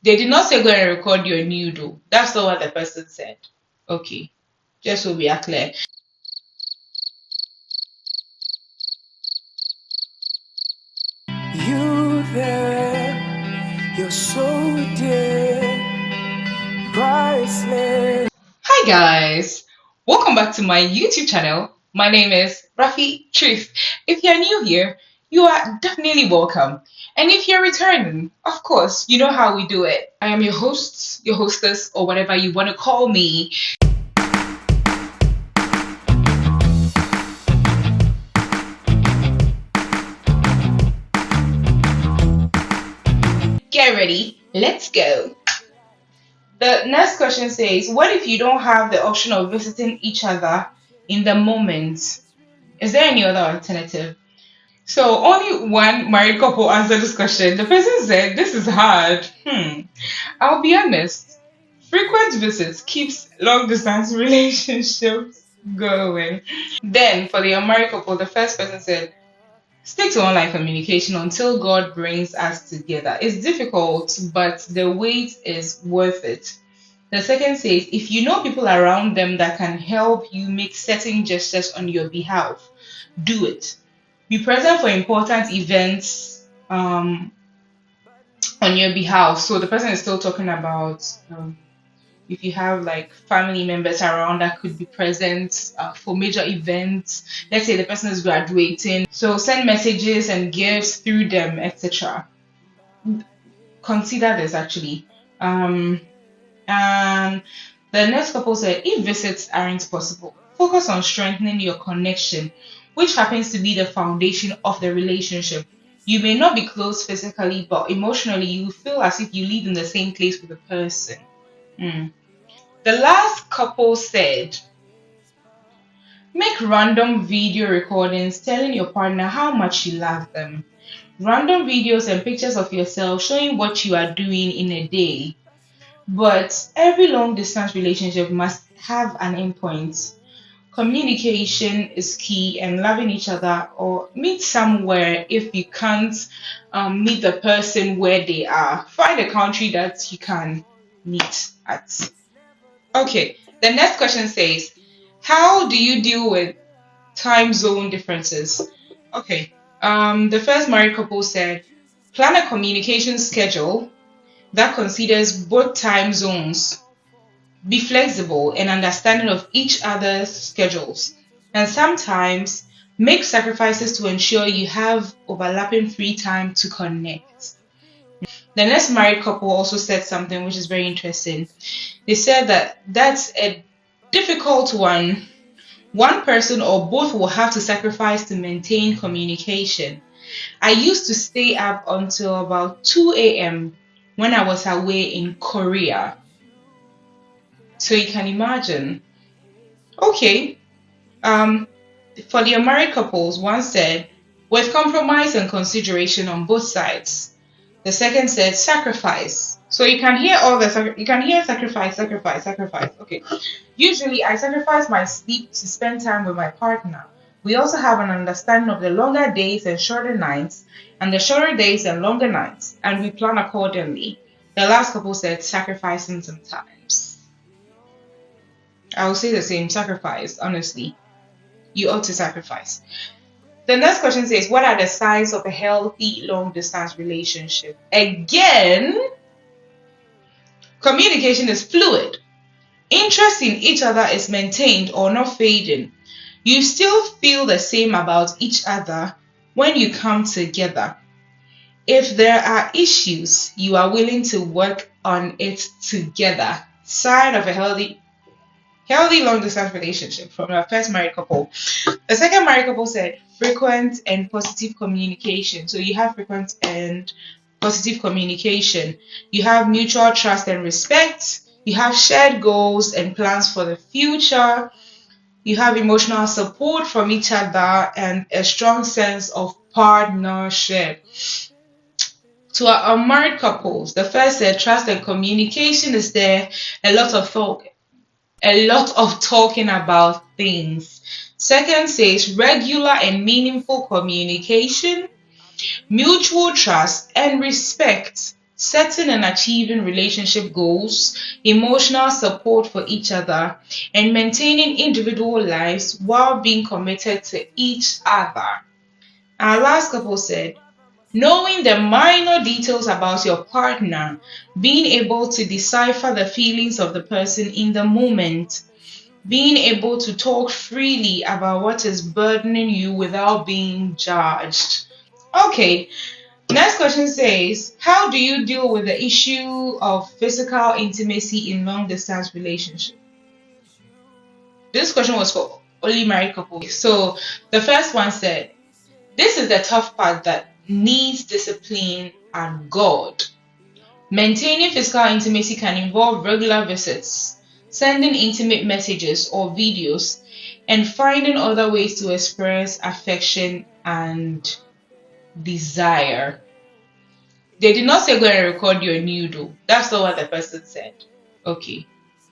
They did not say go and record your nude though. That's not what the person said. Okay. Just so we are clear. You there, you're so dear, priceless. Hi guys, welcome back to my YouTube channel. My name is Rafi Truth. If you're new here, you are definitely welcome. And if you're returning, of course, you know how we do it. I am your host, your hostess, or whatever you want to call me. Get ready, let's go. The next question says, what if you don't have the option of visiting each other in the moment? Is there any other alternative? So only one married couple answered this question. The person said, this is hard. I'll be honest. Frequent visits keeps long distance relationships going. Then for the unmarried couple, the first person said, stick to online communication until God brings us together. It's difficult, but the wait is worth it. The second says, if you know people around them that can help you make certain gestures on your behalf, do it. Be present for important events on your behalf. So the person is still talking about if you have like family members around that could be present for major events. Let's say the person is graduating, so send messages and gifts through them, etc. Consider this actually. And the next couple said, if visits aren't possible, focus on strengthening your connection, which happens to be the foundation of the relationship. You may not be close physically, but emotionally, you feel as if you live in the same place with the person. The last couple said, make random video recordings telling your partner how much you love them. Random videos and pictures of yourself showing what you are doing in a day. But every long distance relationship must have an endpoint. Communication is key, and loving each other, or meet somewhere if you can't meet the person where they are. Find a country that you can meet at. Okay, the next question says, how do you deal with time zone differences? Okay, the first married couple said, plan a communication schedule that considers both time zones. Be flexible and understanding of each other's schedules, and sometimes make sacrifices to ensure you have overlapping free time to connect. The next married couple also said something which is very interesting. They said that that's a difficult one. One person or both will have to sacrifice to maintain communication. I used to stay up until about 2 a.m. when I was away in Korea. So you can imagine. Okay. For the unmarried couples, one said, with compromise and consideration on both sides. The second said sacrifice. So you can hear sacrifice. Okay. Usually I sacrifice my sleep to spend time with my partner. We also have an understanding of the longer days and shorter nights, and the shorter days and longer nights, and we plan accordingly. The last couple said sacrificing sometimes. I will say the same, sacrifice, honestly. You ought to sacrifice. The next question says, what are the signs of a healthy long distance relationship? Again, communication is fluid. Interest in each other is maintained or not fading. You still feel the same about each other when you come together. If there are issues, you are willing to work on it together. Sign of a healthy long distance relationship from the first married couple. The second married couple said frequent and positive communication. So you have frequent and positive communication. You have mutual trust and respect. You have shared goals and plans for the future. You have emotional support from each other and a strong sense of partnership. To our unmarried couples, the first said trust and communication is there. A lot of talking about things. Second says regular and meaningful communication, mutual trust and respect. setting and achieving relationship goals, emotional support for each other, and maintaining individual lives while being committed to each other. Our last couple said, knowing the minor details about your partner, being able to decipher the feelings of the person in the moment, being able to talk freely about what is burdening you without being judged. Okay, next question says, how do you deal with the issue of physical intimacy in long distance relationship? This question was for only married couples. So the first one said, this is the tough part that needs discipline and God. Maintaining physical intimacy can involve regular visits, sending intimate messages or videos, and finding other ways to express affection and desire. They did not say go and record your nude. That's not what the person said. Okay,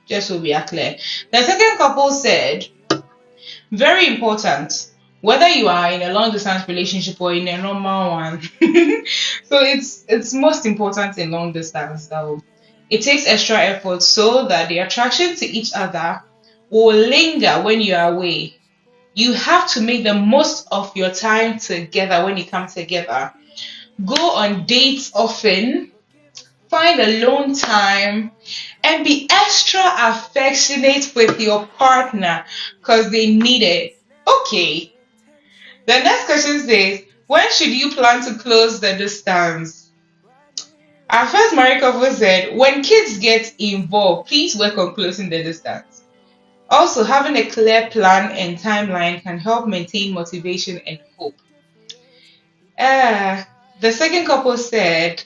just so we are clear. The second couple said, very important, whether you are in a long distance relationship or in a normal one. So it's most important in long distance though. It takes extra effort so that the attraction to each other will linger when you are away. You have to make the most of your time together when you come together. Go on dates often, find alone time, and be extra affectionate with your partner because they need it. Okay. The next question says, when should you plan to close the distance? Our first married couple said, when kids get involved, please work on closing the distance. Also, having a clear plan and timeline can help maintain motivation and hope. The second couple said,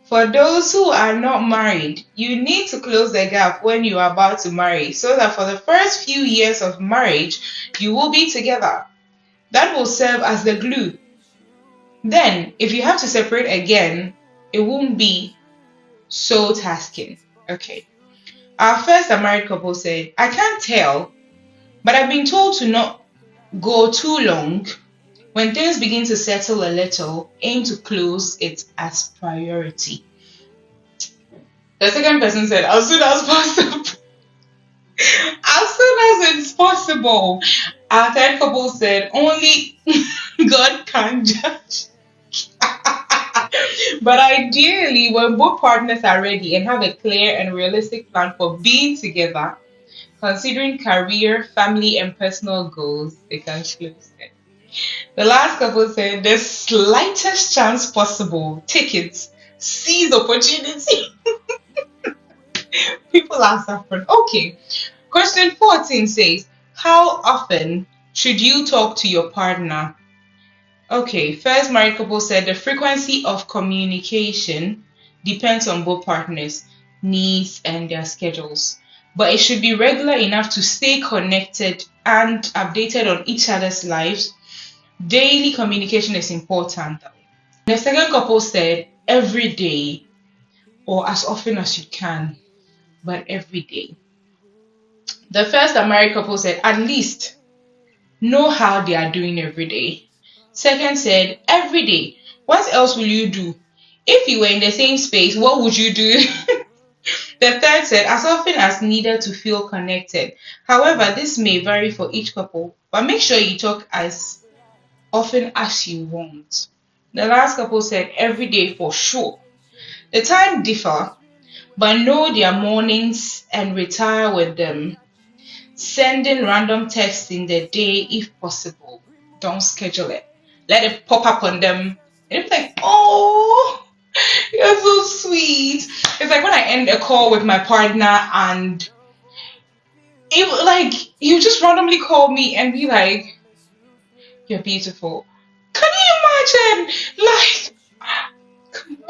for those who are not married, you need to close the gap when you are about to marry so that for the first few years of marriage, you will be together. That will serve as the glue. Then, if you have to separate again, it won't be so tasking. Okay. Our first married couple said, I can't tell, but I've been told to not go too long. When things begin to settle a little, aim to close it as priority. The second person said, as soon as possible. As soon as it's possible. Our third couple said, only God can judge. But ideally, when both partners are ready and have a clear and realistic plan for being together, considering career, family, and personal goals, they can close it. The last couple said, the slightest chance possible, take it, seize opportunity. People are suffering. Okay. Question 14 says, how often should you talk to your partner? Okay, first married couple said the frequency of communication depends on both partners' needs and their schedules, but it should be regular enough to stay connected and updated on each other's lives. Daily communication is important. The second couple said every day or as often as you can, but every day. The first married couple said at least know how they are doing every day. Second said every day. What else will you do? If you were in the same space, what would you do? The third said as often as needed to feel connected. However, this may vary for each couple, but make sure you talk as often as you want. The last couple said every day for sure. The time differ, but know their mornings and retire with them. Sending random texts in the day if possible. Don't schedule it. Let it pop up on them. And it's like, oh, you're so sweet. It's like when I end a call with my partner and it like you just randomly call me and be like, you're beautiful. Can you imagine? Like,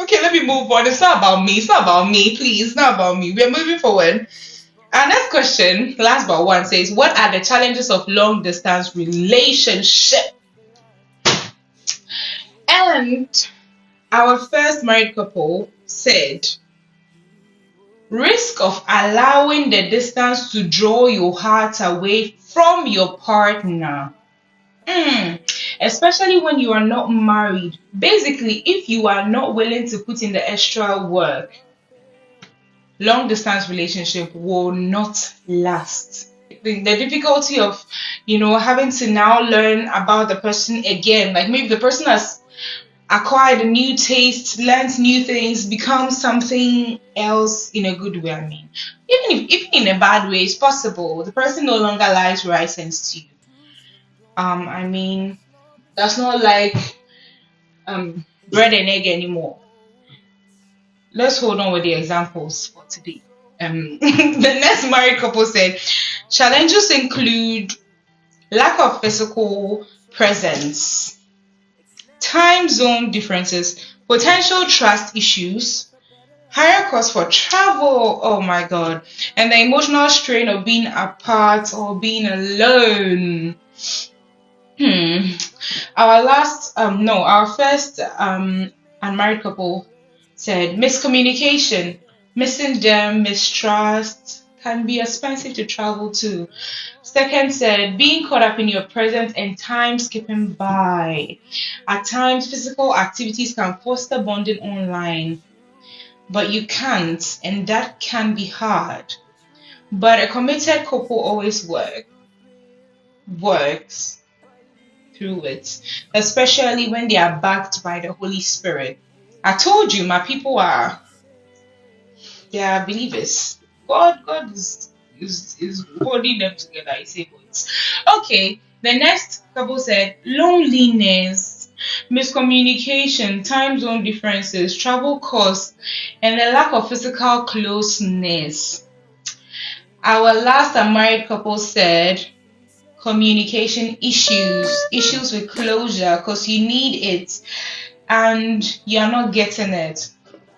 okay, let me move on. It's not about me. It's not about me, please. It's not about me. We're moving forward. Our next question, last but one, says, what are the challenges of long distance relationship? And our first married couple said, risk of allowing the distance to draw your heart away from your partner. especially when you are not married. Basically, if you are not willing to put in the extra work, long distance relationship will not last. The difficulty of having to now learn about the person again, like maybe the person has acquired a new taste, learns new things, becomes something else in a good way. I mean, even in a bad way, it's possible. The person no longer likes what I sense to you. I mean, that's not like bread and egg anymore. Let's hold on with the examples for today. The next married couple said challenges include lack of physical presence, time zone differences, potential trust issues, higher cost for travel, oh my god, and the emotional strain of being apart or being alone. Hmm. Our first unmarried couple said miscommunication, missing them, mistrust can be expensive to travel to. Second said being caught up in your present and time skipping by. At times, physical activities can foster bonding online, but you can't, and that can be hard. But a committed couple always works through it, especially when they are backed by the Holy Spirit. I told you, my people they are believers. God is holding them together. I say words. Okay, the next couple said loneliness, miscommunication, time zone differences, travel costs, and the lack of physical closeness. Our last unmarried couple said communication issues with closure because you need it and you're not getting it.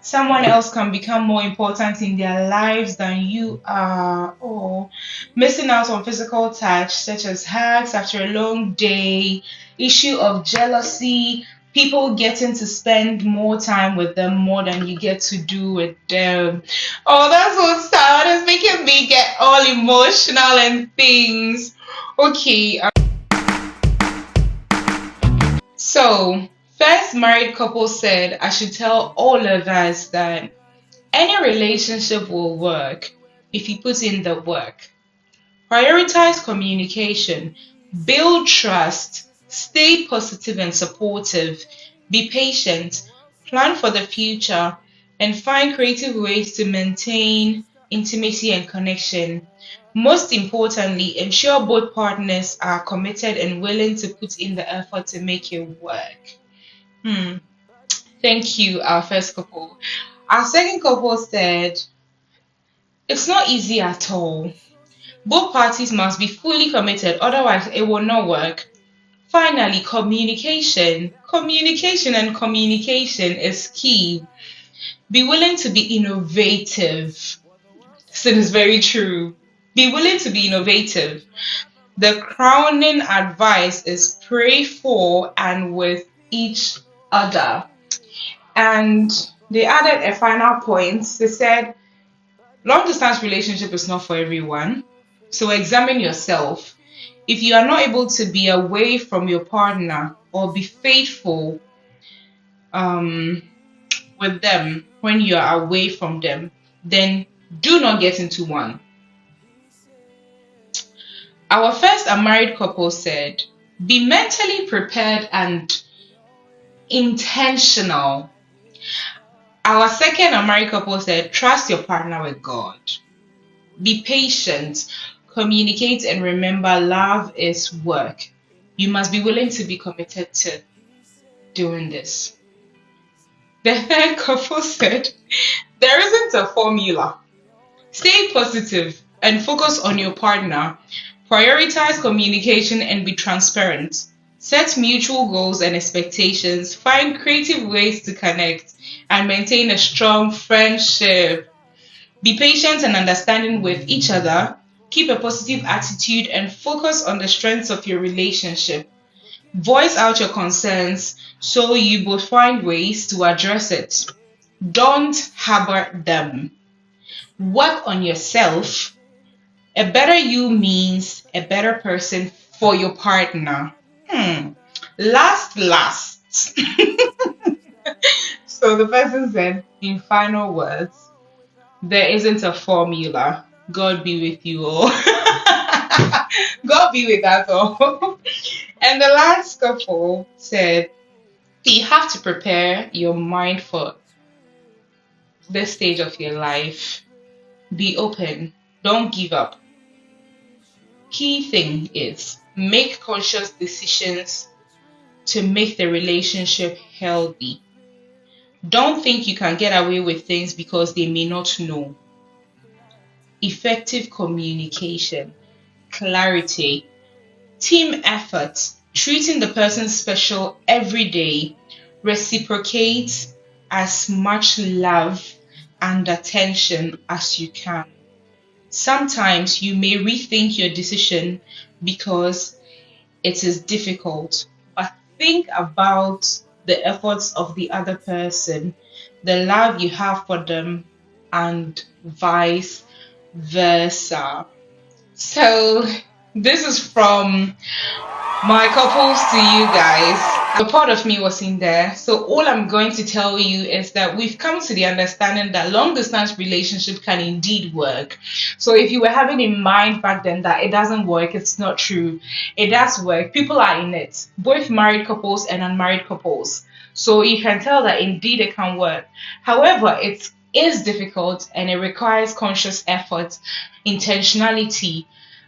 Someone else can become more important in their lives than you are, or missing out on physical touch, such as hugs after a long day, issue of jealousy, people getting to spend more time with them more than you get to do with them. Oh, that's so sad. It's making me get all emotional and things. Okay, so first married couple said I should tell all of us that any relationship will work if you put in the work. Prioritize communication, build trust, stay positive and supportive, be patient, plan for the future, and find creative ways to maintain intimacy and connection. Most importantly, ensure both partners are committed and willing to put in the effort to make it work. Hmm. Thank you, our first couple. Our second couple said, it's not easy at all. Both parties must be fully committed, otherwise, it will not work. Finally, communication. Communication is key. Be willing to be innovative. This is very true. Be willing to be innovative. The crowning advice is pray for and with each other. And they added a final point. They said, long distance relationship is not for everyone. So examine yourself. If you are not able to be away from your partner or be faithful with them when you are away from them, then do not get into one. Our first unmarried couple said, be mentally prepared and intentional. Our second unmarried couple said, trust your partner with God. Be patient, communicate, and remember love is work. You must be willing to be committed to doing this. The third couple said, there isn't a formula. Stay positive and focus on your partner. Prioritize communication and be transparent. Set mutual goals and expectations. Find creative ways to connect and maintain a strong friendship. Be patient and understanding with each other. Keep a positive attitude and focus on the strengths of your relationship. Voice out your concerns so you both find ways to address it. Don't harbor them. Work on yourself. A better you means a better person for your partner. Last. So the person said, in final words, there isn't a formula. God be with you all. God be with us all. And the last couple said, you have to prepare your mind for this stage of your life. Be open. Don't give up. Key thing is make conscious decisions to make the relationship healthy. Don't think you can get away with things because they may not know. Effective communication, clarity, team effort, treating the person special every day, reciprocate as much love and attention as you can. Sometimes you may rethink your decision because it is difficult, but think about the efforts of the other person, the love you have for them, and vice versa. So, this is from my couples to you guys. A part of me was in there. So all I'm going to tell you is that we've come to the understanding that long distance relationship can indeed work. So if you were having in mind back then that it doesn't work, it's not true. It does work. People are in it, both married couples and unmarried couples. So you can tell that indeed it can work. However, it is difficult and it requires conscious effort, intentionality,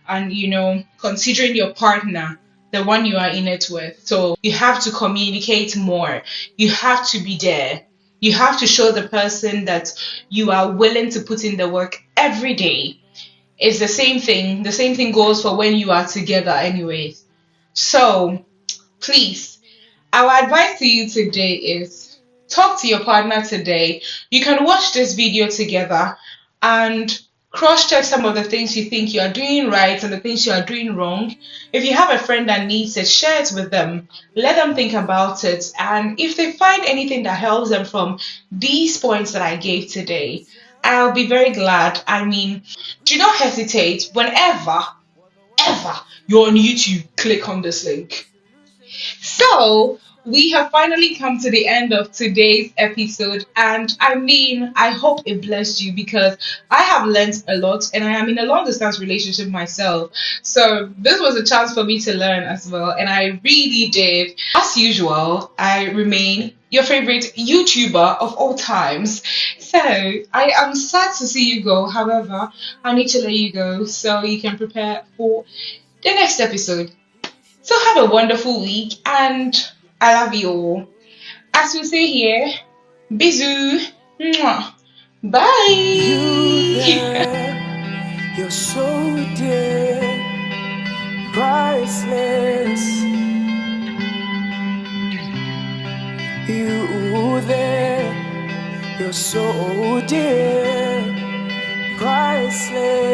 and considering your partner, the one you are in it with. So you have to communicate more. You have to be there. You have to show the person that you are willing to put in the work every day. It's the same thing. The same thing goes for when you are together, anyways. So please, our advice to you today is talk to your partner today. You can watch this video together and cross check some of the things you think you are doing right and the things you are doing wrong. If you have a friend that needs it, share it with them. Let them think about it. And if they find anything that helps them from these points that I gave today, I'll be very glad. I mean, do not hesitate. Whenever, ever you're on YouTube, click on this link. So, we have finally come to the end of today's episode, and I mean, I hope it blessed you because I have learned a lot and I am in a long distance relationship myself. So, this was a chance for me to learn as well, and I really did. As usual, I remain your favorite YouTuber of all times. So, I am sad to see you go. However, I need to let you go so you can prepare for the next episode. So have a wonderful week and I love you all. As we say here, bisous. Mwah. You Bye. there, you're so dear, priceless. You there, you're so dear, priceless.